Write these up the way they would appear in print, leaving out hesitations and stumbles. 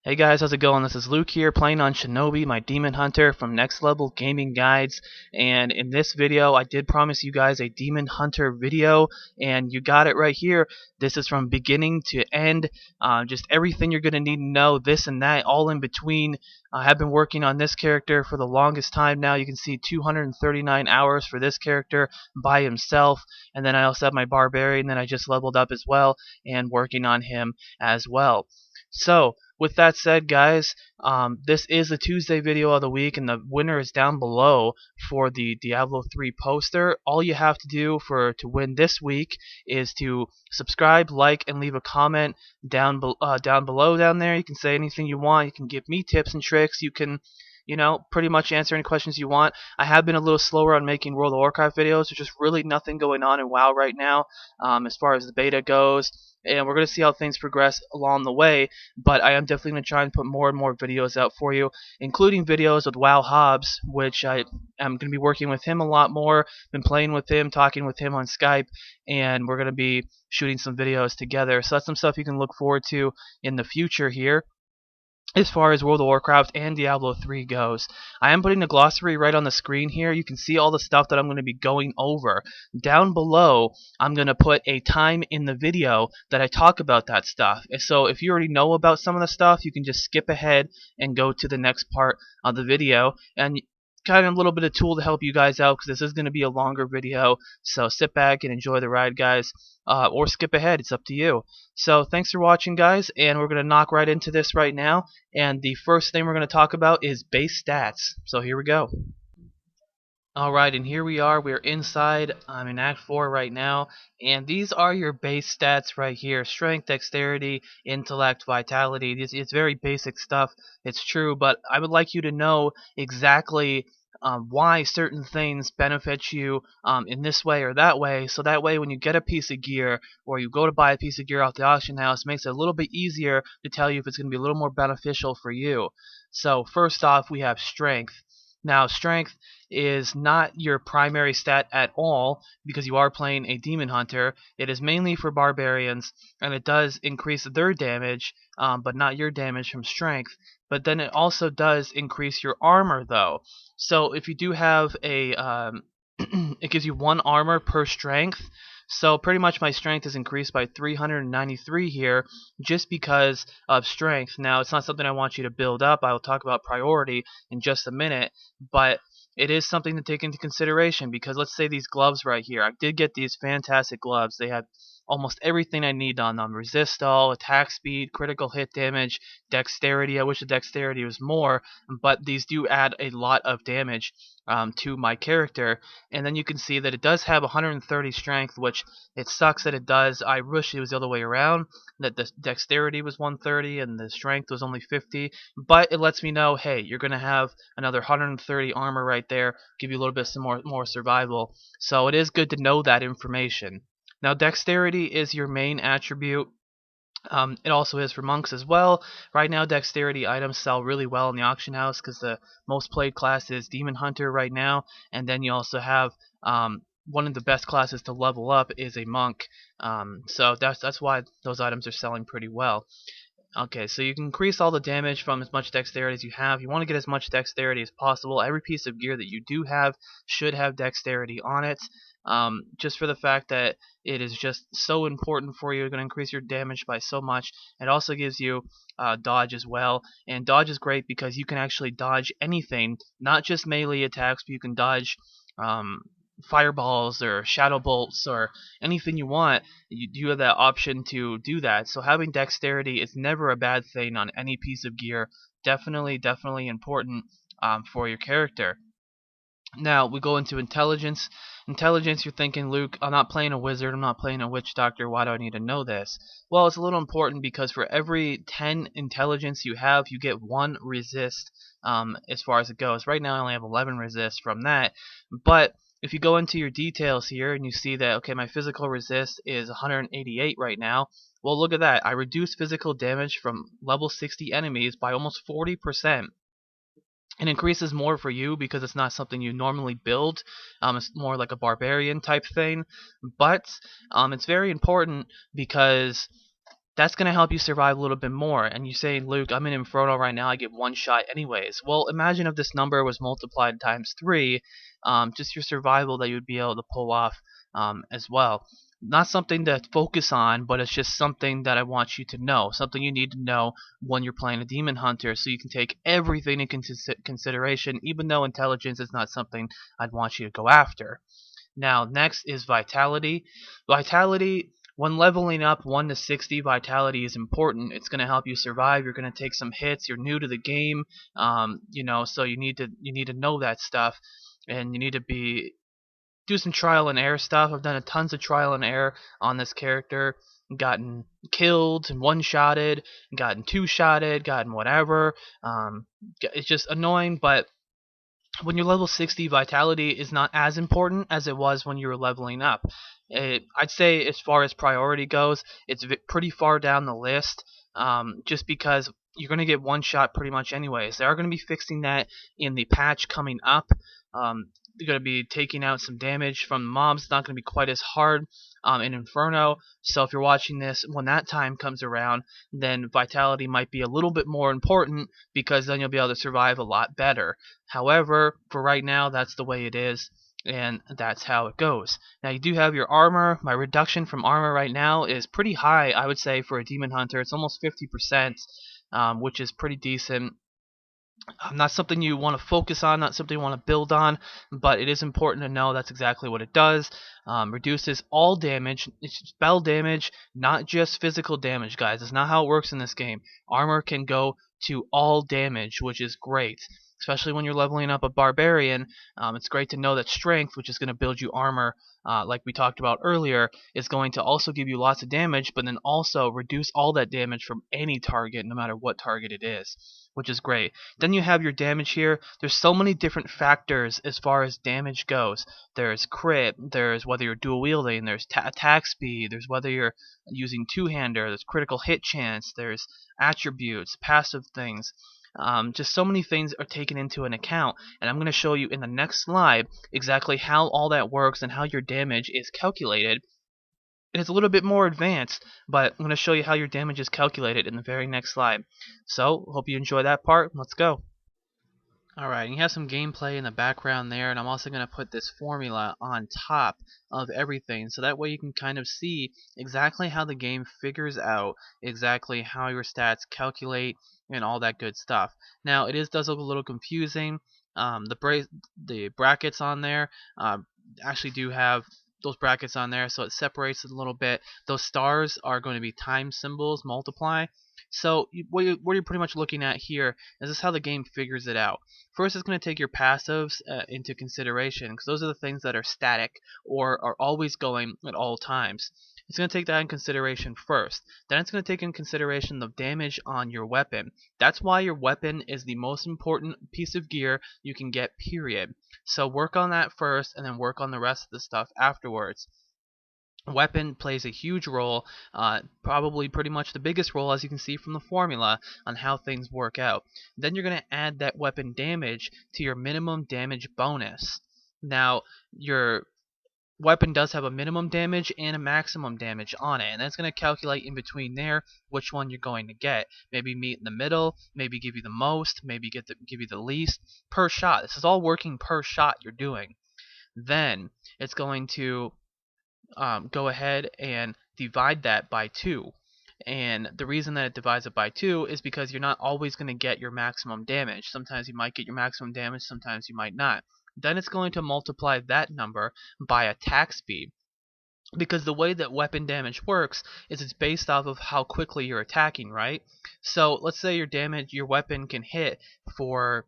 Hey guys, how's it going? This is Luke here playing on Shinobi, my Demon Hunter from Next Level Gaming Guides. And in this video, I did promise you guys a Demon Hunter video, and you got it right here. This is from beginning to end, just everything you're going to need to know, this and that, all in between. I have been working on this character for the longest time now. You can see 239 hours for this character by himself. And then I also have my Barbarian that I just leveled up as well, and working on him as well. So, with that said, guys, this is the Tuesday video of the week, and the winner is down below for the Diablo 3 poster. All you have to do to win this week is to subscribe, like, and leave a comment down below down there. You can say anything you want. You can give me tips and tricks. You can, pretty much answer any questions you want. I have been a little slower on making World of Warcraft videos. There's just really nothing going on in WoW right now as far as the beta goes. And we're going to see how things progress along the way, but I am definitely going to try and put more and more videos out for you, including videos with WoW Hobbs, which I am going to be working with him a lot more, been playing with him, talking with him on Skype, and we're going to be shooting some videos together. So that's some stuff you can look forward to in the future here. As far as World of Warcraft and Diablo 3 goes, I am putting a glossary right on the screen here. You can see all the stuff that I'm going to be going over. Down below, I'm going to put a time in the video that I talk about that stuff. So if you already know about some of the stuff, you can just skip ahead and go to the next part of the video. And kind of a little bit of tool to help you guys out, because this is going to be a longer video. So sit back and enjoy the ride, guys, or skip ahead. It's up to you. So thanks for watching, guys, and we're going to knock right into this right now. And the first thing we're going to talk about is base stats. So here we go. Alright, and here we are. We're inside. I'm in Act 4 right now, and these are your base stats right here. Strength, dexterity, intellect, vitality. It's very basic stuff. It's true, but I would like you to know exactly why certain things benefit you in this way or that way, so that way when you get a piece of gear or you go to buy a piece of gear off the auction house, it makes it a little bit easier to tell you if it's going to be a little more beneficial for you. So first off, we have strength. Now, strength is not your primary stat at all because you are playing a demon hunter. It is mainly for barbarians, and it does increase their damage, but not your damage from strength. But then it also does increase your armor, though. So if you do have a, it gives you 1 armor per strength. So pretty much my strength is increased by 393 here just because of strength. Now, it's not something I want you to build up. I will talk about priority in just a minute, but it is something to take into consideration, because let's say these gloves right here. I did get these fantastic gloves. They have almost everything I need on them. Resist all, attack speed, critical hit damage, dexterity. I wish the dexterity was more, but these do add a lot of damage to my character. And then you can see that it does have 130 strength, which it sucks that it does. I wish it was the other way around, that the dexterity was 130 and the strength was only 50, but it lets me know, hey, you're going to have another 130 armor right there, give you a little bit more survival. So it is good to know that information. Now, dexterity is your main attribute. It also is for monks as well. Right now, dexterity items sell really well in the auction house because the most played class is Demon Hunter right now, and then you also have one of the best classes to level up is a monk. So that's why those items are selling pretty well. Okay, so you can increase all the damage from as much dexterity as you have. You want to get as much dexterity as possible. Every piece of gear that you do have should have dexterity on it, just for the fact that it is just so important for you. It's going to increase your damage by so much. It also gives you dodge as well, and dodge is great because you can actually dodge anything, not just melee attacks, but you can dodge fireballs or shadow bolts or anything you want. You have that option to do that. So having dexterity is never a bad thing on any piece of gear. Definitely important for your character. Now we go into intelligence. Intelligence, you're thinking, Luke, I'm not playing a wizard, I'm not playing a witch doctor, why do I need to know this? Well, it's a little important because for every 10 intelligence you have, you get 1 resist as far as it goes. Right now I only have 11 resist from that, but if you go into your details here and you see that, okay, my physical resist is 188 right now, well, look at that. I reduced physical damage from level 60 enemies by almost 40%. It increases more for you because it's not something you normally build. It's more like a barbarian type thing. But it's very important because that's going to help you survive a little bit more. And you say, Luke, I'm in Inferno right now, I get one shot anyways. Well, imagine if this number was multiplied times 3, just your survival that you would be able to pull off as well. Not something to focus on, but it's just something that I want you to know. Something you need to know when you're playing a demon hunter, so you can take everything into consideration, even though intelligence is not something I'd want you to go after. Now, next is vitality. Vitality, when leveling up 1 to 60, vitality is important. It's going to help you survive. You're going to take some hits. You're new to the game, so you need to know that stuff, and you need to do some trial and error stuff. I've done tons of trial and error on this character, gotten killed and one-shotted, gotten two-shotted, gotten whatever. It's just annoying, but when you're level 60, vitality is not as important as it was when you were leveling up. I'd say as far as priority goes, it's pretty far down the list, just because you're going to get one shot pretty much anyways. They are going to be fixing that in the patch coming up. You're going to be taking out some damage from mobs. It's not going to be quite as hard in Inferno. So if you're watching this when that time comes around, then vitality might be a little bit more important, because then you'll be able to survive a lot better. However, for right now, that's the way it is, and that's how it goes. Now, you do have your armor. My reduction from armor right now is pretty high, I would say, for a demon hunter. It's almost 50%, which is pretty decent. Not something you want to focus on, not something you want to build on, but it is important to know that's exactly what it does. Reduces all damage. It's spell damage, not just physical damage, guys. That's not how it works in this game. Armor can go to all damage, which is great. Especially when you're leveling up a barbarian, it's great to know that strength, which is going to build you armor, like we talked about earlier, is going to also give you lots of damage, but then also reduce all that damage from any target, no matter what target it is, which is great. Then you have your damage here. There's so many different factors as far as damage goes. There's crit, there's whether you're dual wielding, there's attack speed, there's whether you're using two-hander, there's critical hit chance, there's attributes, passive things. Just so many things are taken into an account, and I'm going to show you in the next slide exactly how all that works and how your damage is calculated. And it's a little bit more advanced, but I'm going to show you how your damage is calculated in the very next slide. So, hope you enjoy that part. Let's go. Alright, you have some gameplay in the background there, and I'm also going to put this formula on top of everything, so that way you can kind of see exactly how the game figures out exactly how your stats calculate and all that good stuff. Now, it does look a little confusing. The brackets on there actually do have those brackets on there, so it separates it a little bit. Those stars are going to be time symbols, multiply. So what you're pretty much looking at here is this how the game figures it out. First, it's going to take your passives into consideration, because those are the things that are static or are always going at all times. It's going to take that in consideration first. Then it's going to take in consideration the damage on your weapon. That's why your weapon is the most important piece of gear you can get, period. So work on that first, and then work on the rest of the stuff afterwards. Weapon plays a huge role, probably pretty much the biggest role, as you can see from the formula, on how things work out. Then you're going to add that weapon damage to your minimum damage bonus. Now, your weapon does have a minimum damage and a maximum damage on it, and that's going to calculate in between there which one you're going to get. Maybe meet in the middle, maybe give you the most, maybe give you the least per shot. This is all working per shot you're doing. Then it's going to go ahead and divide that by 2. And the reason that it divides it by 2 is because you're not always going to get your maximum damage. Sometimes you might get your maximum damage, sometimes you might not. Then it's going to multiply that number by attack speed. Because the way that weapon damage works is it's based off of how quickly you're attacking, right? So let's say your weapon can hit for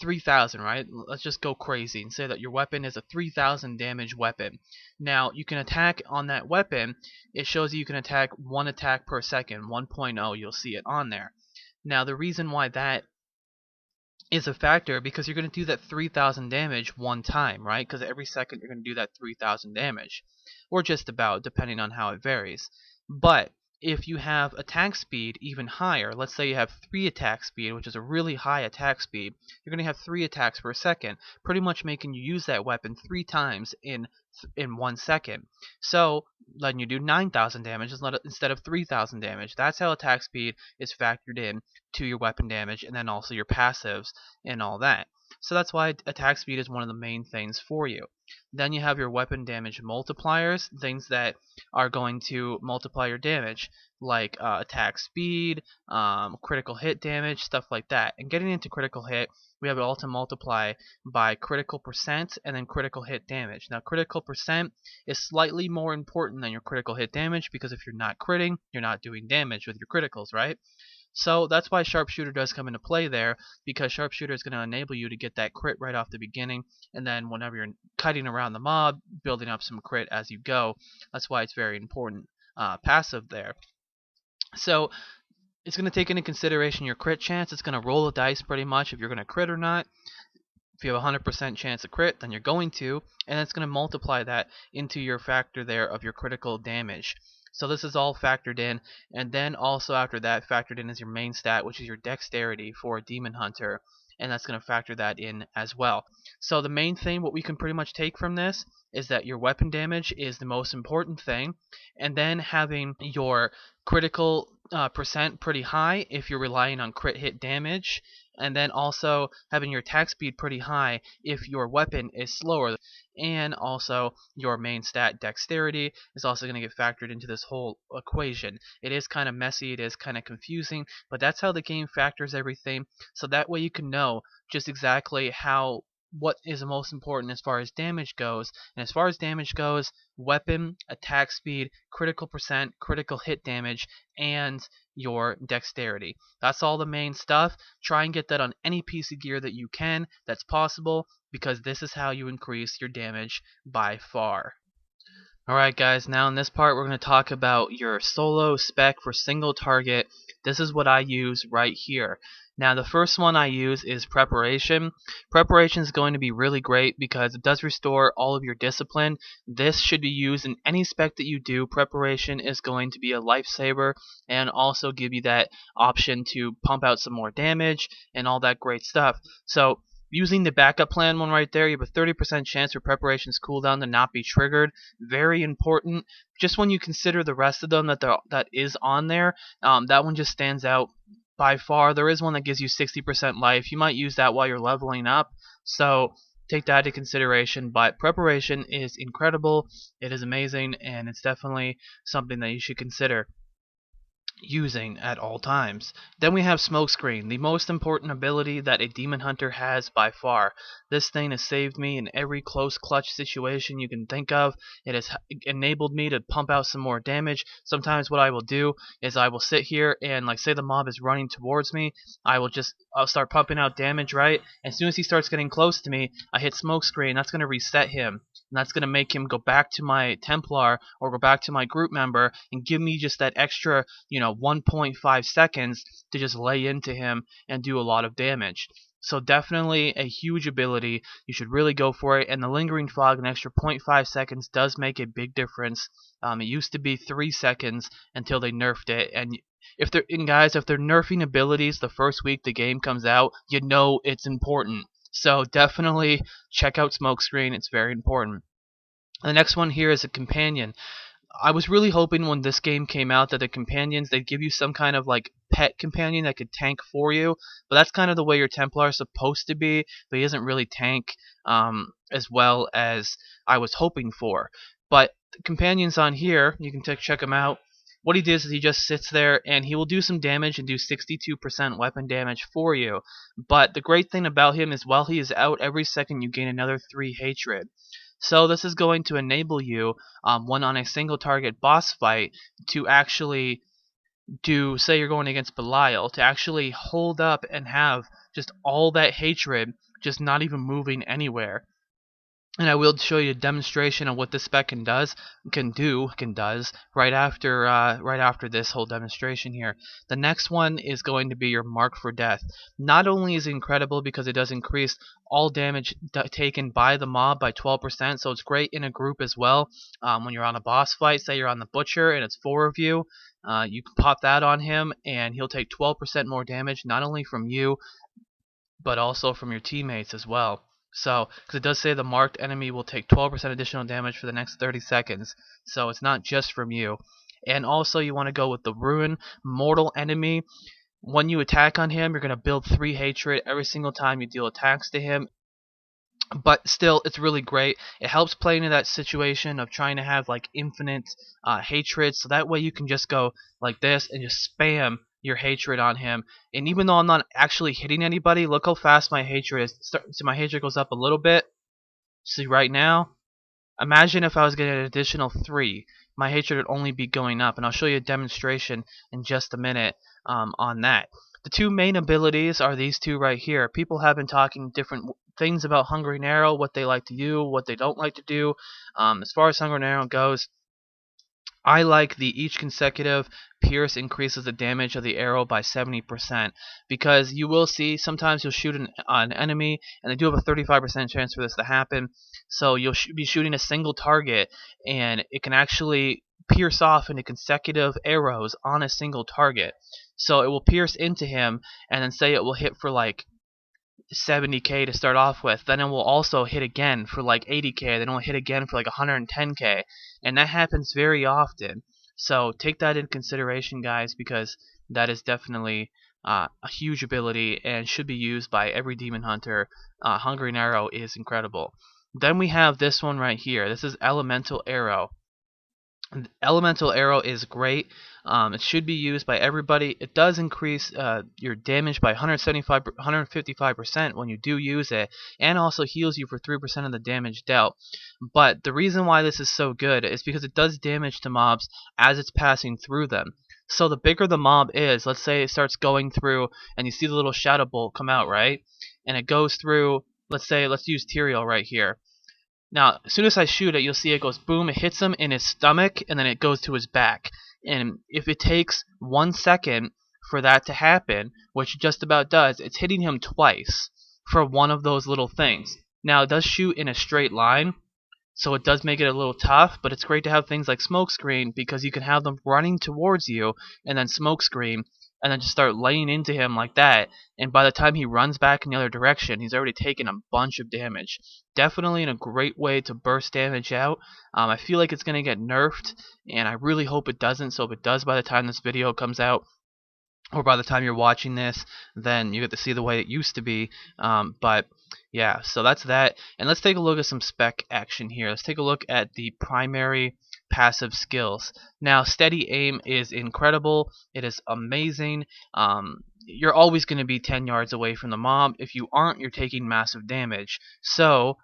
3,000, right? Let's just go crazy and say that your weapon is a 3,000 damage weapon. Now, you can attack on that weapon. It shows you can attack 1 attack per second, 1.0, you'll see it on there. Now, the reason why that is a factor, because you're going to do that 3,000 damage one time, right? Because every second you're going to do that 3,000 damage. Or just about, depending on how it varies. But if you have attack speed even higher, let's say you have 3 attack speed, which is a really high attack speed, you're going to have 3 attacks per second, pretty much making you use that weapon 3 times in 1 second. So letting you do 9,000 damage instead of 3,000 damage. That's how attack speed is factored in to your weapon damage, and then also your passives and all that. So that's why attack speed is one of the main things for you. Then you have your weapon damage multipliers, things that are going to multiply your damage, like attack speed, critical hit damage, stuff like that. And getting into critical hit, we have it all to multiply by critical percent and then critical hit damage. Now, critical percent is slightly more important than your critical hit damage, because if you're not critting, you're not doing damage with your criticals, right? So that's why Sharpshooter does come into play there, because Sharpshooter is going to enable you to get that crit right off the beginning, and then whenever you're kiting around the mob, building up some crit as you go. That's why it's very important passive there. So it's going to take into consideration your crit chance. It's going to roll the dice pretty much if you're going to crit or not. If you have a 100% chance of crit, then you're going to, and it's going to multiply that into your factor there of your critical damage. So this is all factored in, and then also after that, factored in is your main stat, which is your dexterity for a demon hunter, and that's going to factor that in as well. So the main thing, what we can pretty much take from this, is that your weapon damage is the most important thing, and then having your critical percent pretty high if you're relying on crit hit damage, and then also having your attack speed pretty high if your weapon is slower, and also your main stat dexterity is also going to get factored into this whole equation. It is kind of messy, it is kind of confusing, but that's how the game factors everything, so that way you can know just exactly what is the most important as far as damage goes. And as far as damage goes, weapon, attack speed, critical percent, critical hit damage, and your dexterity. That's all the main stuff. Try and get that on any piece of gear that you can that's possible, because this is how you increase your damage by far. Alright guys, now in this part we're going to talk about your solo spec for single target. This is what I use right here. Now the first one I use is preparation. Preparation is going to be really great because it does restore all of your discipline. This should be used in any spec that you do. Preparation is going to be a lifesaver and also give you that option to pump out some more damage and all that great stuff. So using the backup plan one right there, you have a 30% chance for preparation's cooldown to not be triggered. Very important. Just when you consider the rest of them that is on there, that one just stands out by far. There is one that gives you 60% life. You might use that while you're leveling up, so take that into consideration. But preparation is incredible. It is amazing, and it's definitely something that you should consider using at all times. Then we have Smokescreen, the most important ability that a demon hunter has by far. This thing has saved me in every close clutch situation you can think of. It has enabled me to pump out some more damage. Sometimes what I will do is I will sit here and, like, say the mob is running towards me, I'll start pumping out damage, right? As soon as he starts getting close to me, I hit Smokescreen. That's going to reset him, and that's going to make him go back to my Templar or go back to my group member and give me just that extra 1.5 seconds to just lay into him and do a lot of damage. So definitely a huge ability. You should really go for it. And the lingering fog, an extra 0.5 seconds, does make a big difference. It used to be 3 seconds until they nerfed it. And if they're nerfing abilities the first week the game comes out, you know it's important. So definitely check out Smokescreen. It's very important. The next one here is a companion. I was really hoping when this game came out that the companions, they'd give you some kind of like pet companion that could tank for you, but that's kind of the way your Templar is supposed to be, but he doesn't really tank as well as I was hoping for. But the companions on here, you can check him out. What he does is he just sits there and he will do some damage and do 62% weapon damage for you. But the great thing about him is while he is out, every second you gain another 3 hatred. So this is going to enable you, when on a single target boss fight, to actually do, say you're going against Belial, to actually hold up and have just all that hatred just not even moving anywhere. And I will show you a demonstration of what this spec does right after this whole demonstration here. The next one is going to be your Mark for Death. Not only is it incredible because it does increase all damage taken by the mob by 12%, so it's great in a group as well. When you're on a boss fight, say you're on the Butcher and it's 4 of you, you can pop that on him and he'll take 12% more damage, not only from you, but also from your teammates as well. So, because it does say the marked enemy will take 12% additional damage for the next 30 seconds. So it's not just from you. And also you want to go with the Ruin Mortal Enemy. When you attack on him, you're going to build 3 hatred every single time you deal attacks to him. But still, it's really great. It helps play into that situation of trying to have like infinite hatred, so that way you can just go like this and just spam your hatred on him. And even though I'm not actually hitting anybody, look how fast my hatred is. So my hatred goes up a little bit. See right now, imagine if I was getting an additional 3. My hatred would only be going up, and I'll show you a demonstration in just a minute on that. The 2 main abilities are these 2 right here. People have been talking different things about Hungering Arrow, what they like to do, what they don't like to do. As far as Hungering Arrow goes, I like the each consecutive pierce increases the damage of the arrow by 70%, because you will see sometimes you'll shoot an enemy and they do have a 35% chance for this to happen. So you'll be shooting a single target and it can actually pierce off into consecutive arrows on a single target. So it will pierce into him and then say it will hit for like 70k to start off with, then it will also hit again for like 80k, then it will hit again for like 110k, and that happens very often. So take that in consideration, guys, because that is definitely a huge ability and should be used by every demon hunter. Hungering Arrow is incredible. Then we have this one right here. This is Elemental Arrow. Elemental Arrow is great. It should be used by everybody. It does increase your damage by 155% when you do use it, and also heals you for 3% of the damage dealt. But the reason why this is so good is because it does damage to mobs as it's passing through them. So the bigger the mob is, let's say it starts going through and you see the little shadow bolt come out, right? And it goes through, let's use Tyrael right here. Now, as soon as I shoot it, you'll see it goes boom, it hits him in his stomach, and then it goes to his back. And if it takes 1 second for that to happen, which it just about does, it's hitting him twice for one of those little things. Now, it does shoot in a straight line, so it does make it a little tough, but it's great to have things like Smokescreen, because you can have them running towards you, and then Smokescreen, and then just start laying into him like that, and by the time he runs back in the other direction, he's already taken a bunch of damage. Definitely a great way to burst damage out. I feel like it's going to get nerfed, and I really hope it doesn't, so if it does by the time this video comes out, or by the time you're watching this, then you get to see the way it used to be. But yeah, so that's that. And let's take a look at some spec action here. Let's take a look at the primary passive skills. Now, steady aim is incredible. It is amazing. You're always going to be 10 yards away from the mob. If you aren't, you're taking massive damage. So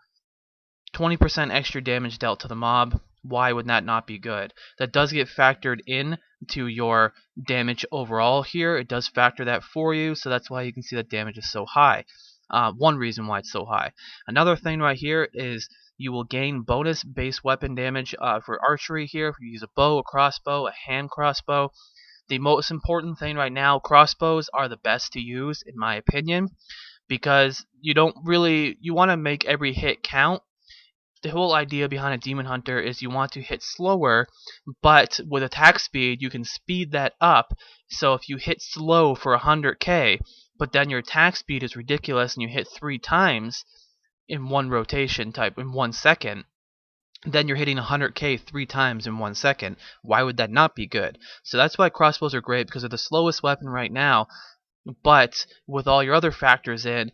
20% extra damage dealt to the mob. Why would that not be good? That does get factored in to your damage overall here. It does factor that for you, so that's why you can see that damage is so high. One reason why it's so high. Another thing right here is you will gain bonus base weapon damage for archery here. If you use a bow, a crossbow, a hand crossbow. The most important thing right now, crossbows are the best to use in my opinion, because you want to make every hit count. The whole idea behind a demon hunter is you want to hit slower, but with attack speed you can speed that up. So if you hit slow for 100k, but then your attack speed is ridiculous and you hit 3 times in one rotation type in 1 second, then you're hitting 100k 3 times in 1 second. Why would that not be good? So that's why crossbows are great, because they're the slowest weapon right now. But with all your other factors in,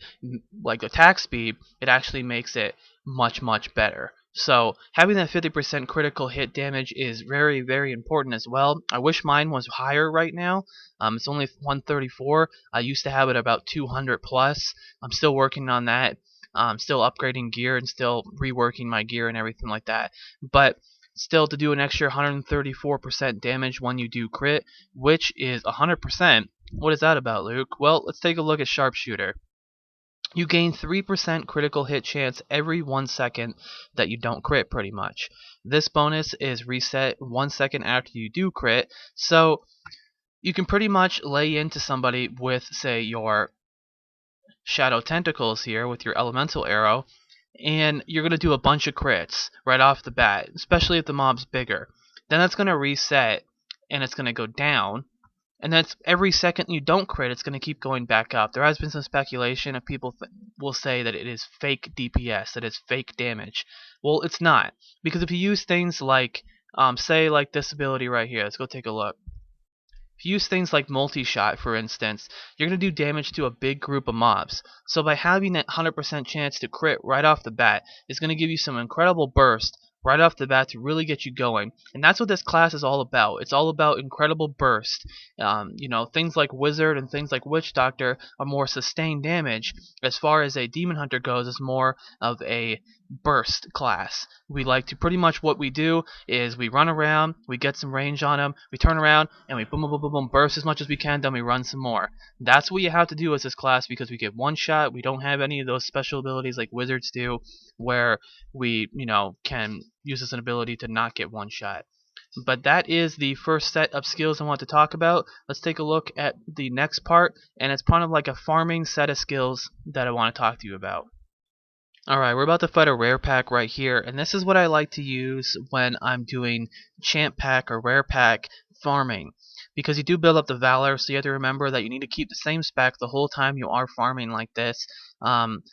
like attack speed, it actually makes it much better. So having that 50% critical hit damage is very, very important as well. I wish mine was higher right now. It's only 134. I used to have it about 200 plus. I'm still working on that. I'm still upgrading gear and still reworking my gear and everything like that. But still, to do an extra 134% damage when you do crit, which is 100%. What is that about, Luke? Well, let's take a look at Sharpshooter. You gain 3% critical hit chance every 1 second that you don't crit, pretty much. This bonus is reset 1 second after you do crit, so you can pretty much lay into somebody with, say, your Shadow Tentacles here with your Elemental Arrow, and you're going to do a bunch of crits right off the bat, especially if the mob's bigger. Then that's going to reset, and it's going to go down, And that's every second you don't crit, it's going to keep going back up. There has been some speculation of people will say that it is fake DPS, that it's fake damage. Well, it's not, because if you use things like, say like this ability right here, let's go take a look. If you use things like multi-shot, for instance, you're going to do damage to a big group of mobs. So by having that 100% chance to crit right off the bat, it's going to give you some incredible burst right off the bat to really get you going. And that's what this class is all about. It's all about incredible burst. You know, things like Wizard and things like Witch Doctor are more sustained damage. As far as a Demon Hunter goes, it's more of a burst class. We like to, pretty much what we do is we run around, we get some range on them, we turn around, and we boom, boom, boom, boom, boom, burst as much as we can, then we run some more. That's what you have to do as this class, because we get one shot. We don't have any of those special abilities like wizards do, where we, you know, can use this an ability to not get one shot. But that is the first set of skills I want to talk about. Let's take a look at the next part, and it's kind of like a farming set of skills that I want to talk to you about. Alright, we're about to fight a rare pack right here, and this is what I like to use when I'm doing champ pack or rare pack farming. Because you do build up the valor, so you have to remember that you need to keep the same spec the whole time you are farming like this. I'm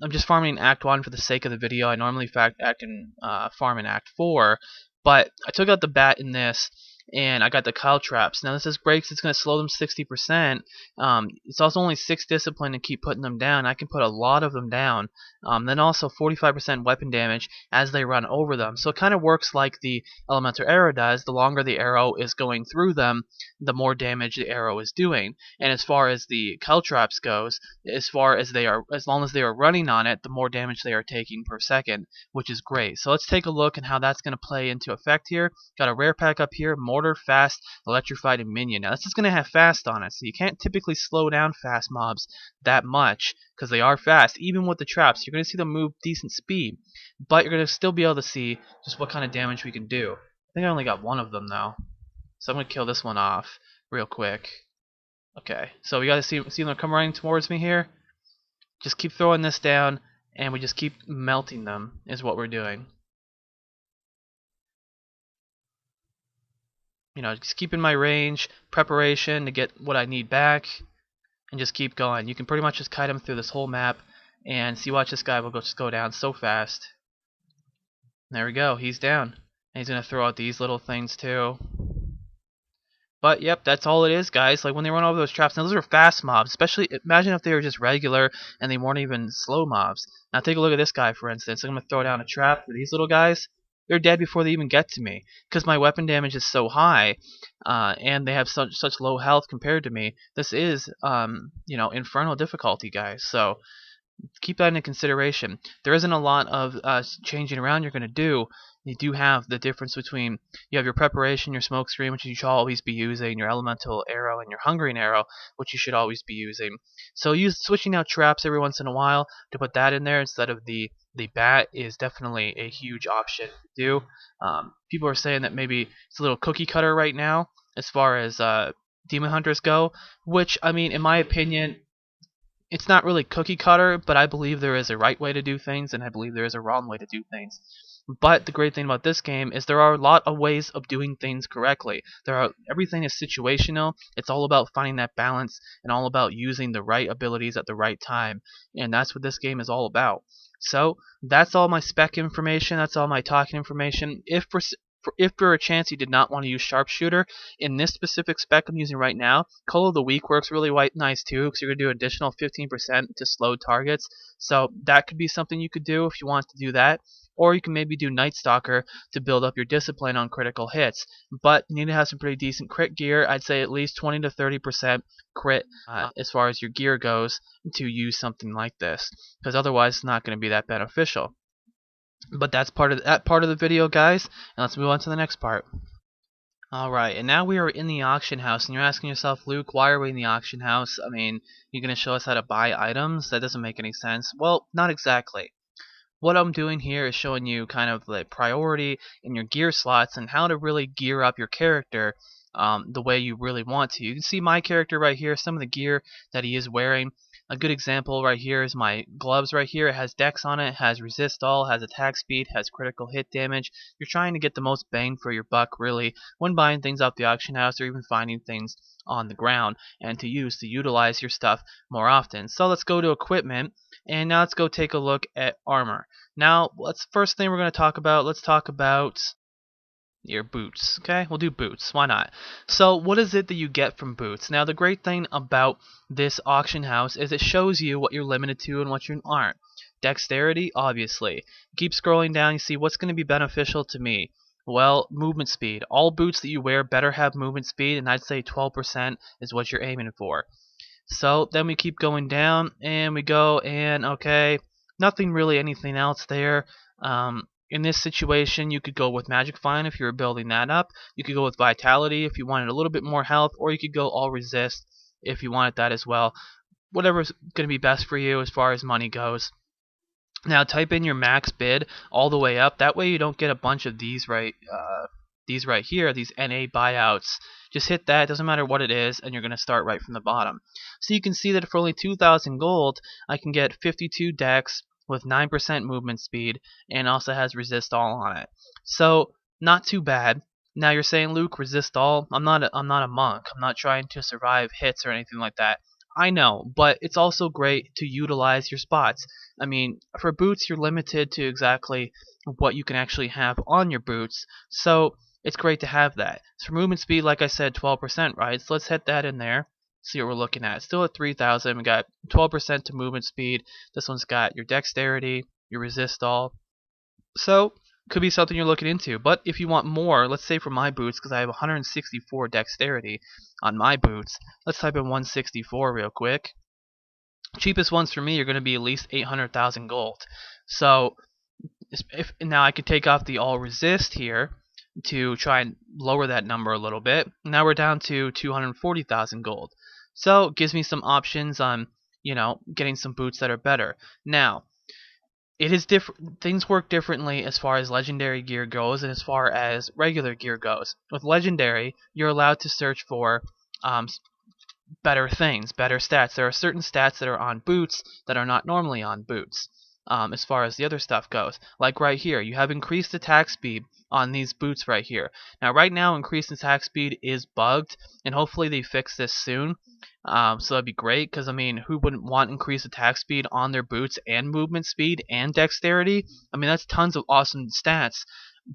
just farming Act 1 for the sake of the video. I normally farm in Act 4, but I took out the bat in this, and I got the caltrops. Now this is breaks, it's going to slow them 60%. It's also only 6 discipline to keep putting them down. I can put a lot of them down. Then also 45% weapon damage as they run over them. So it kind of works like the elemental arrow does. The longer the arrow is going through them, the more damage the arrow is doing. And as far as the caltrops goes, as long as they are running on it, the more damage they are taking per second, which is great. So let's take a look at how that's going to play into effect here. Got a rare pack up here, Mortar, Fast, Electrified, and Minion. Now this is going to have Fast on it, so you can't typically slow down fast mobs that much, because they are fast. Even with the traps, you're going to see them move decent speed, but you're going to still be able to see just what kind of damage we can do. I think I only got one of them though, so I'm going to kill this one off real quick. Okay, so we got to see them come running towards me here. Just keep throwing this down, and we just keep melting them is what we're doing. You know, just keep in my range, preparation to get what I need back, and just keep going. You can pretty much just kite him through this whole map, and see, watch this guy will just go down so fast. There we go, he's down. And he's going to throw out these little things too. But yep, that's all it is, guys. Like when they run over those traps, now those are fast mobs. Especially, imagine if they were just regular and they weren't even slow mobs. Now take a look at this guy, for instance. I'm going to throw down a trap for these little guys. They're dead before they even get to me, because my weapon damage is so high, and they have such low health compared to me. This is, you know, infernal difficulty, guys. So keep that into consideration. There isn't a lot of changing around you're going to do. You do have the difference between, you have your preparation, your smokescreen, which you should always be using, your elemental arrow, and your hungering arrow, which you should always be using. So switching out traps every once in a while to put that in there instead of the bat is definitely a huge option to do. People are saying that maybe it's a little cookie cutter right now as far as demon hunters go, which, I mean, in my opinion, it's not really cookie cutter, but I believe there is a right way to do things, and I believe there is a wrong way to do things. But the great thing about this game is there are a lot of ways of doing things correctly. Everything is situational. It's all about finding that balance and all about using the right abilities at the right time. And that's what this game is all about. So that's all my spec information. That's all my talking information. If for a chance you did not want to use Sharpshooter, in this specific spec I'm using right now, Call of the Week works really nice too, because you're going to do additional 15% to slow targets. So that could be something you could do if you want to do that. Or you can maybe do Night Stalker to build up your discipline on critical hits. But you need to have some pretty decent crit gear. I'd say at least 20 to 30% crit as far as your gear goes to use something like this, because otherwise it's not going to be that beneficial. But that's part of the video, guys, and let's move on to the next part. Alright, and now we are in the auction house, and you're asking yourself, Luke, why are we in the auction house? I mean, you're going to show us how to buy items? That doesn't make any sense. Well, not exactly. What I'm doing here is showing you kind of the priority in your gear slots and how to really gear up your character the way you really want to. You can see my character right here, some of the gear that he is wearing. A good example right here is my gloves right here. It has dex on it, has resist all, has attack speed, has critical hit damage. You're trying to get the most bang for your buck really when buying things off the auction house or even finding things on the ground and to utilize your stuff more often. So let's go to equipment, and now let's go take a look at armor. Now first thing we're going to talk about, let's talk about your boots. Okay, we'll do boots. Why not? So what is it that you get from boots? Now the great thing about this auction house is it shows you what you're limited to and what you aren't. Dexterity, obviously. Keep scrolling down, you see what's going to be beneficial to me. Well, movement speed. All boots that you wear better have movement speed, and I'd say 12% is what you're aiming for. So then we keep going down, and we go, and okay, nothing really anything else there. In this situation, you could go with Magic Find if you were building that up. You could go with Vitality if you wanted a little bit more health, or you could go All Resist if you wanted that as well. Whatever's going to be best for you as far as money goes. Now type in your max bid all the way up. That way you don't get a bunch of these right here, these NA buyouts. Just hit that, doesn't matter what it is, and you're going to start right from the bottom. So you can see that for only 2,000 gold, I can get 52 dex with 9% movement speed, and also has resist all on it. So not too bad. Now you're saying, Luke, resist all? I'm not a monk. I'm not trying to survive hits or anything like that. I know, but it's also great to utilize your spots. I mean, for boots, you're limited to exactly what you can actually have on your boots, so it's great to have that. So for movement speed, like I said, 12%, right? So let's hit that in there. See what we're looking at. Still at 3,000. We got 12% to movement speed. This one's got your dexterity, your resist all. So could be something you're looking into. But if you want more, let's say for my boots, because I have 164 dexterity on my boots, let's type in 164 real quick. Cheapest ones for me are going to be at least 800,000 gold. So now I could take off the all resist here to try and lower that number a little bit. Now we're down to 240,000 gold. So it gives me some options on, getting some boots that are better. Now, it is different. Things work differently as far as legendary gear goes and as far as regular gear goes. With legendary, you're allowed to search for better things, better stats. There are certain stats that are on boots that are not normally on boots. As far as the other stuff goes, like right here, you have increased attack speed on these boots right here. Now, right now, increased attack speed is bugged, and hopefully they fix this soon. So that'd be great, because I mean, who wouldn't want increased attack speed on their boots and movement speed and dexterity? I mean, that's tons of awesome stats,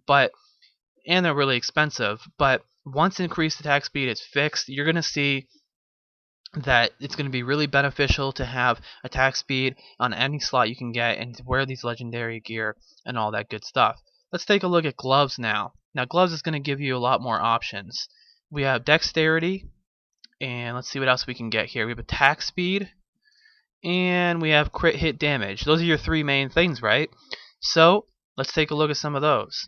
and they're really expensive. But once increased attack speed is fixed, you're gonna see that it's going to be really beneficial to have attack speed on any slot you can get and to wear these legendary gear and all that good stuff. Let's take a look at gloves now. Now gloves is going to give you a lot more options. We have dexterity, and let's see what else we can get here. We have attack speed, and we have crit hit damage. Those are your three main things, right? So let's take a look at some of those.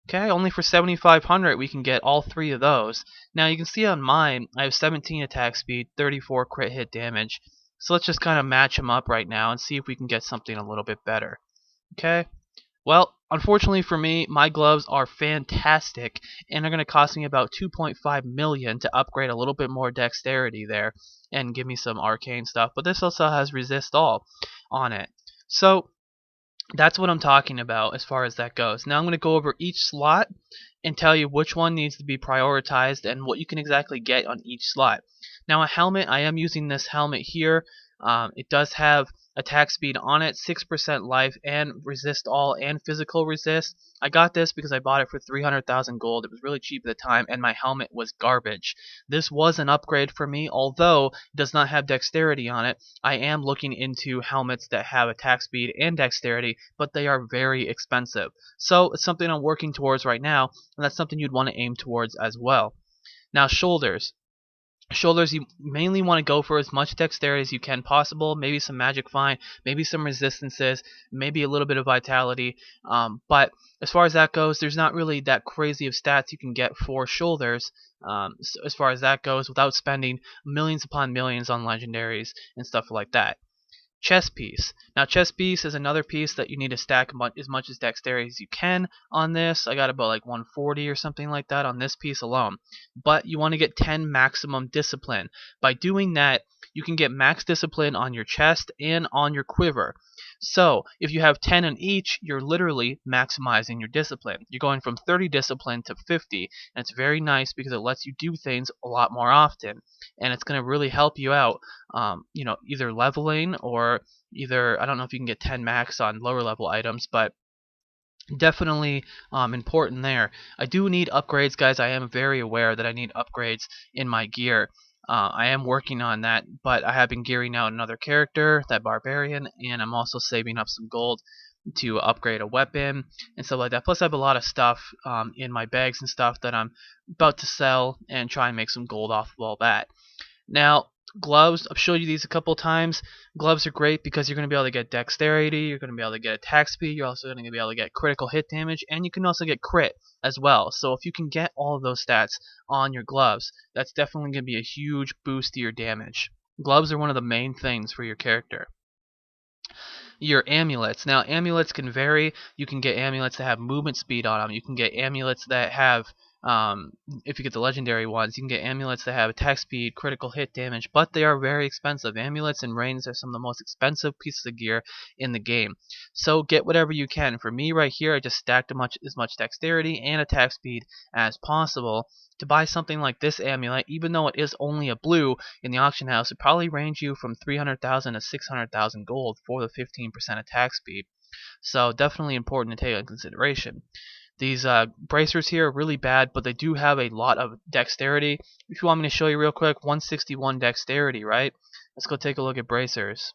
Okay, only for 7,500 we can get all three of those. Now you can see on mine, I have 17 attack speed, 34 crit hit damage. So let's just kind of match them up right now and see if we can get something a little bit better. Okay, well, unfortunately for me, my gloves are fantastic, and they're going to cost me about 2.5 million to upgrade a little bit more dexterity there and give me some arcane stuff. But this also has resist all on it. So that's what I'm talking about as far as that goes. Now I'm going to go over each slot and tell you which one needs to be prioritized and what you can exactly get on each slot. Now a helmet, I am using this helmet here. It does have attack speed on it, 6% life, and resist all, and physical resist. I got this because I bought it for 300,000 gold. It was really cheap at the time, and my helmet was garbage. This was an upgrade for me, although it does not have dexterity on it. I am looking into helmets that have attack speed and dexterity, but they are very expensive. So it's something I'm working towards right now, and that's something you'd want to aim towards as well. Now shoulders. Shoulders, you mainly want to go for as much dexterity as you can possible, maybe some magic find, maybe some resistances, maybe a little bit of vitality, but as far as that goes, there's not really that crazy of stats you can get for shoulders, so as far as that goes, without spending millions upon millions on legendaries and stuff like that. Chest piece. Now chest piece is another piece that you need to stack as much as dexterity as you can on this. I got about like 140 or something like that on this piece alone. But you want to get 10 maximum discipline. By doing that, you can get max discipline on your chest and on your quiver. So if you have 10 in each, you're literally maximizing your discipline. You're going from 30 discipline to 50, and it's very nice because it lets you do things a lot more often, and it's going to really help you out, either leveling or either, I don't know if you can get 10 max on lower level items, but definitely important there. I do need upgrades, guys. I am very aware that I need upgrades in my gear. I am working on that, but I have been gearing out another character, that barbarian, and I'm also saving up some gold to upgrade a weapon and stuff like that. Plus, I have a lot of stuff in my bags and stuff that I'm about to sell and try and make some gold off of all that. Now, gloves, I've showed you these a couple times. Gloves are great because you're going to be able to get dexterity, you're going to be able to get attack speed, you're also going to be able to get critical hit damage, and you can also get crit as well. So if you can get all of those stats on your gloves, that's definitely going to be a huge boost to your damage. Gloves are one of the main things for your character. Your amulets. Now, amulets can vary. You can get amulets that have movement speed on them. You can get amulets that have, if you get the legendary ones, you can get amulets that have attack speed, critical hit damage, but they are very expensive. Amulets and rings are some of the most expensive pieces of gear in the game. So get whatever you can. For me right here, I just stacked as much dexterity and attack speed as possible. To buy something like this amulet, even though it is only a blue in the auction house, it probably range you from 300,000 to 600,000 gold for the 15% attack speed. So definitely important to take into consideration. These bracers here are really bad, but they do have a lot of dexterity. If you want me to show you real quick, 161 dexterity, right? Let's go take a look at bracers.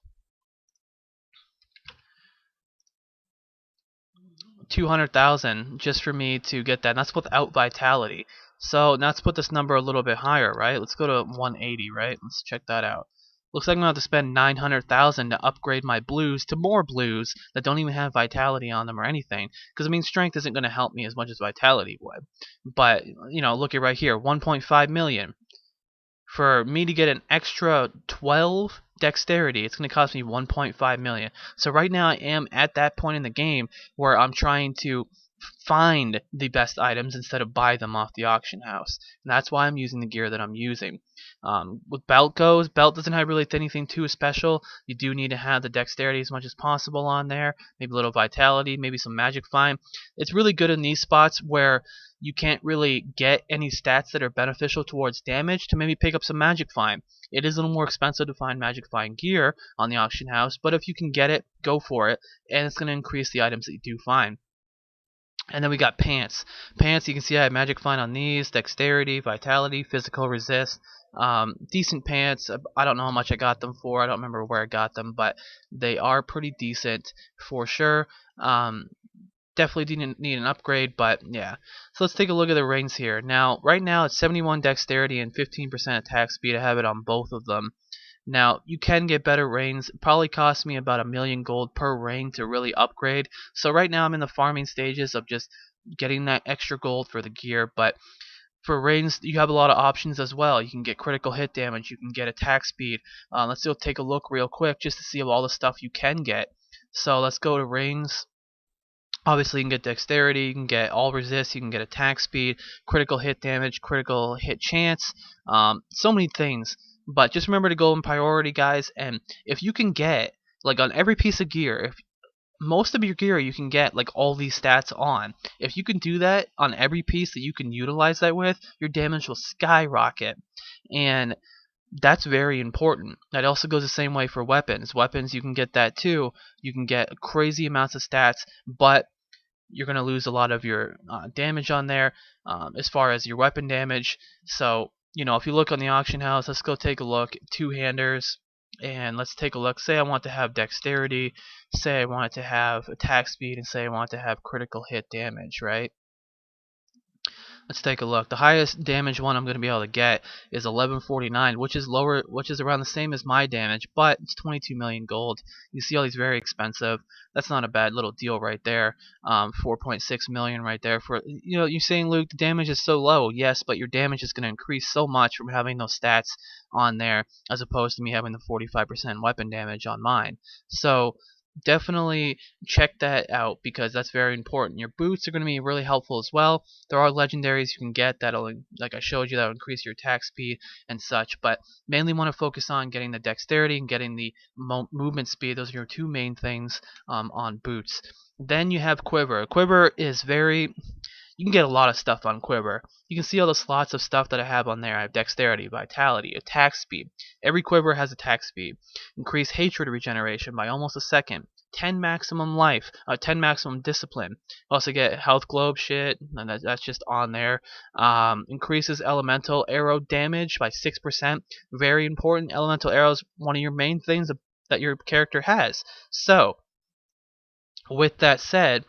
200,000 just for me to get that. And that's without vitality. So now let's put this number a little bit higher, right? Let's go to 180, right? Let's check that out. Looks like I'm going to have to spend 900,000 to upgrade my blues to more blues that don't even have vitality on them or anything. Because, I mean, strength isn't going to help me as much as vitality would. But, look at right here, 1.5 million. For me to get an extra 12 dexterity, it's going to cost me 1.5 million. So right now I am at that point in the game where I'm trying to find the best items instead of buy them off the auction house. And that's why I'm using the gear that I'm using. With belt goes, belt doesn't have really anything too special. You do need to have the dexterity as much as possible on there, maybe a little vitality, maybe some magic find. It's really good in these spots where you can't really get any stats that are beneficial towards damage to maybe pick up some magic find. It is a little more expensive to find magic find gear on the auction house, but if you can get it, go for it, and it's going to increase the items that you do find. And then we got pants. Pants, you can see I have magic find on these, dexterity, vitality, physical resist. Decent pants. I don't know how much I got them for. I don't remember where I got them, but they are pretty decent for sure. Definitely didn't need an upgrade, but yeah. So let's take a look at the rings here. Now, right now it's 71 dexterity and 15% attack speed. I have it on both of them. Now, you can get better rings. It probably costs me about 1,000,000 gold per ring to really upgrade. So right now I'm in the farming stages of just getting that extra gold for the gear, but for rings, you have a lot of options as well. You can get critical hit damage, you can get attack speed. Let's still take a look real quick just to see all the stuff you can get. So let's go to rings. Obviously, you can get dexterity, you can get all resist, you can get attack speed, critical hit damage, critical hit chance, so many things. But just remember to go in priority, guys, and if you can get, like on every piece of gear, if most of your gear you can get like all these stats on. If you can do that on every piece that you can utilize that with, your damage will skyrocket. And that's very important. That also goes the same way for weapons. Weapons, you can get that too. You can get crazy amounts of stats, but you're going to lose a lot of your damage on there as far as your weapon damage. So, if you look on the auction house, let's go take a look. Two-handers, and let's take a look. Say I want to have dexterity, say I want to have attack speed, and say I want to have critical hit damage, right? Let's take a look. The highest damage one I'm going to be able to get is 1149, which is around the same as my damage, but it's 22 million gold. You see all these very expensive. That's not a bad little deal right there. 4.6 million right there. For you're saying, Luke, the damage is so low. Yes, but your damage is going to increase so much from having those stats on there, as opposed to me having the 45% weapon damage on mine. So definitely check that out because that's very important. Your boots are going to be really helpful as well. There are legendaries you can get that'll, like I showed you, that'll increase your attack speed and such, but mainly want to focus on getting the dexterity and getting the movement speed. Those are your two main things on boots. Then you have Quiver. Quiver is very, you can get a lot of stuff on Quiver. You can see all the slots of stuff that I have on there. I have dexterity, vitality, attack speed. Every Quiver has attack speed. Increase hatred regeneration by almost a second. 10 maximum life, 10 maximum discipline. Also get health globe shit, and that's just on there. Increases elemental arrow damage by 6%. Very important. Elemental arrows, one of your main things that your character has. So, with that said,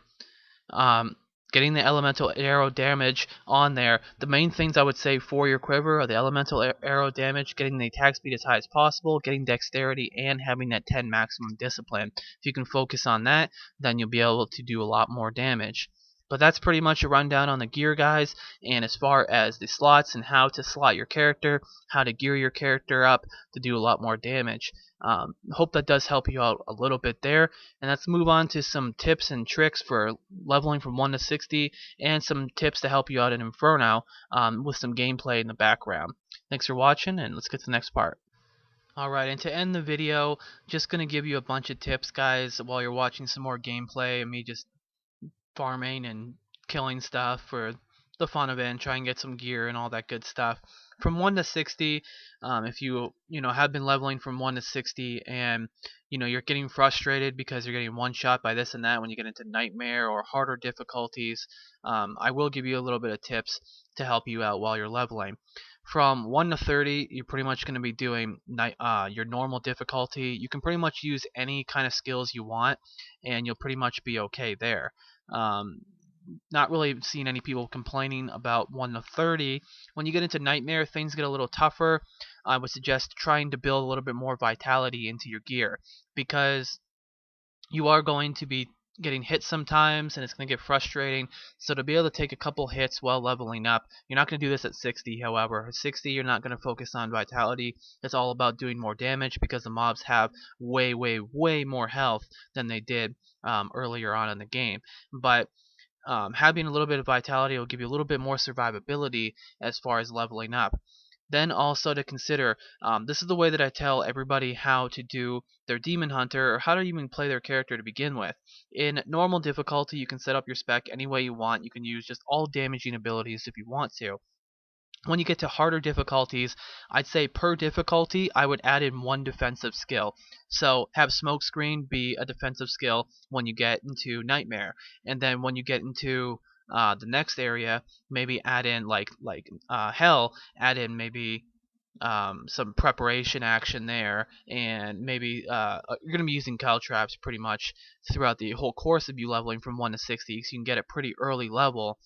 um, getting the elemental arrow damage on there. The main things I would say for your Quiver are the elemental arrow damage, getting the attack speed as high as possible, getting dexterity, and having that 10 maximum discipline. If you can focus on that, then you'll be able to do a lot more damage. But that's pretty much a rundown on the gear, guys, and as far as the slots and how to slot your character, how to gear your character up to do a lot more damage. Hope that does help you out a little bit there. And let's move on to some tips and tricks for leveling from 1 to 60 and some tips to help you out in Inferno with some gameplay in the background. Thanks for watching, and let's get to the next part. Alright, and to end the video, just going to give you a bunch of tips, guys, while you're watching some more gameplay and me just farming and killing stuff for the fun of it and try and get some gear and all that good stuff. From 1 to 60, if you have been leveling from 1 to 60 and you're getting frustrated because you're getting one shot by this and that when you get into nightmare or harder difficulties, I will give you a little bit of tips to help you out while you're leveling. From 1 to 30, you're pretty much going to be doing your normal difficulty. You can pretty much use any kind of skills you want, and you'll pretty much be okay there. Not really seeing any people complaining about 1 to 30. When you get into Nightmare, things get a little tougher. I would suggest trying to build a little bit more vitality into your gear, because you are going to be getting hit sometimes and it's going to get frustrating. So to be able to take a couple hits while leveling up, you're not going to do this at 60. However, at 60 you're not going to focus on vitality. It's all about doing more damage because the mobs have way more health than they did earlier on in the game. But having a little bit of vitality will give you a little bit more survivability as far as leveling up. Then also to consider, this is the way that I tell everybody how to do their Demon Hunter, or how to even play their character to begin with. In normal difficulty, you can set up your spec any way you want. You can use just all damaging abilities if you want to. When you get to harder difficulties, I'd say per difficulty, I would add in one defensive skill. So have Smokescreen be a defensive skill when you get into Nightmare, and then when you get into the next area, maybe add in like Hell, add in maybe some preparation action there, and maybe you're going to be using caltraps pretty much throughout the whole course of you leveling from 1 to 60, so you can get a pretty early level.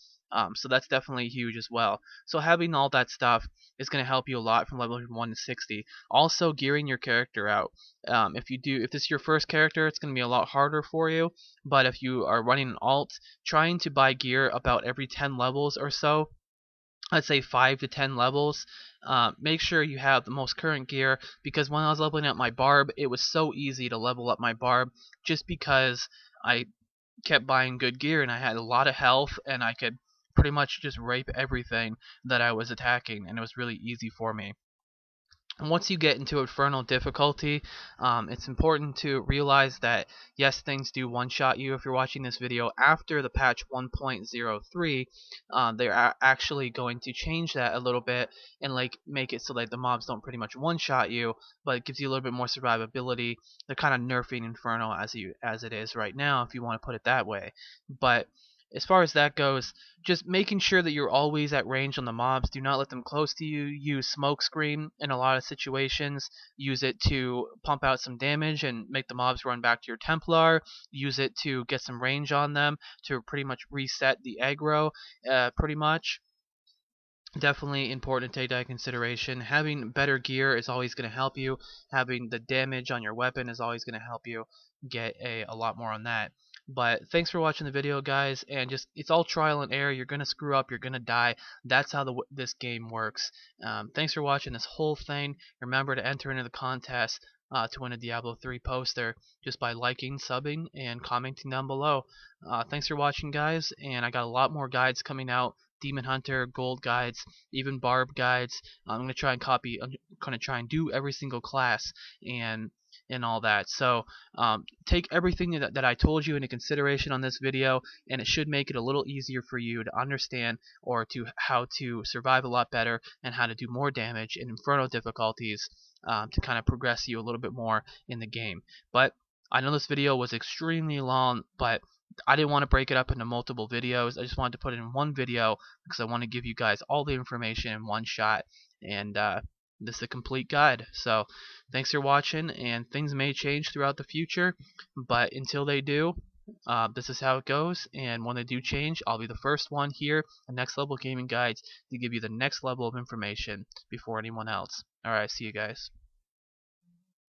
So that's definitely huge as well. So having all that stuff is going to help you a lot from leveling from 1 to 60. Also, gearing your character out. If this is your first character, it's going to be a lot harder for you. But if you are running an alt, trying to buy gear about every 10 levels or so, I'd say 5 to 10 levels. Make sure you have the most current gear, because when I was leveling up my barb, it was so easy to level up my barb just because I kept buying good gear and I had a lot of health and I could pretty much just rape everything that I was attacking, and it was really easy for me. And once you get into Infernal difficulty, it's important to realize that yes, things do one-shot you. If you're watching this video after the patch 1.03, they're actually going to change that a little bit and make it so that the mobs don't pretty much one-shot you, but it gives you a little bit more survivability. They're kind of nerfing Inferno as it is right now, if you want to put it that way. But as far as that goes, just making sure that you're always at range on the mobs. Do not let them close to you. Use Smokescreen in a lot of situations. Use it to pump out some damage and make the mobs run back to your Templar. Use it to get some range on them to pretty much reset the aggro, pretty much. Definitely important to take that into consideration. Having better gear is always going to help you. Having the damage on your weapon is always going to help you get a lot more on that. But thanks for watching the video, guys, and just it's all trial and error. You're gonna screw up, you're gonna die. That's how this game works. Thanks for watching this whole thing. Remember to enter into the contest to win a Diablo 3 poster just by liking, subbing, and commenting down below. Thanks for watching, guys, and I got a lot more guides coming out. Demon Hunter, Gold guides, even Barb guides. I'm gonna try and do every single class and all that. So take everything that I told you into consideration on this video, and it should make it a little easier for you to understand or to how to survive a lot better and how to do more damage in Inferno difficulties to kind of progress you a little bit more in the game. But I know this video was extremely long, but I didn't want to break it up into multiple videos. I just wanted to put it in one video because I want to give you guys all the information in one shot, and this is a complete guide. So thanks for watching, and things may change throughout the future, but until they do, this is how it goes. And when they do change, I'll be the first one here at Next Level Gaming Guides to give you the next level of information before anyone else. Alright, see you guys.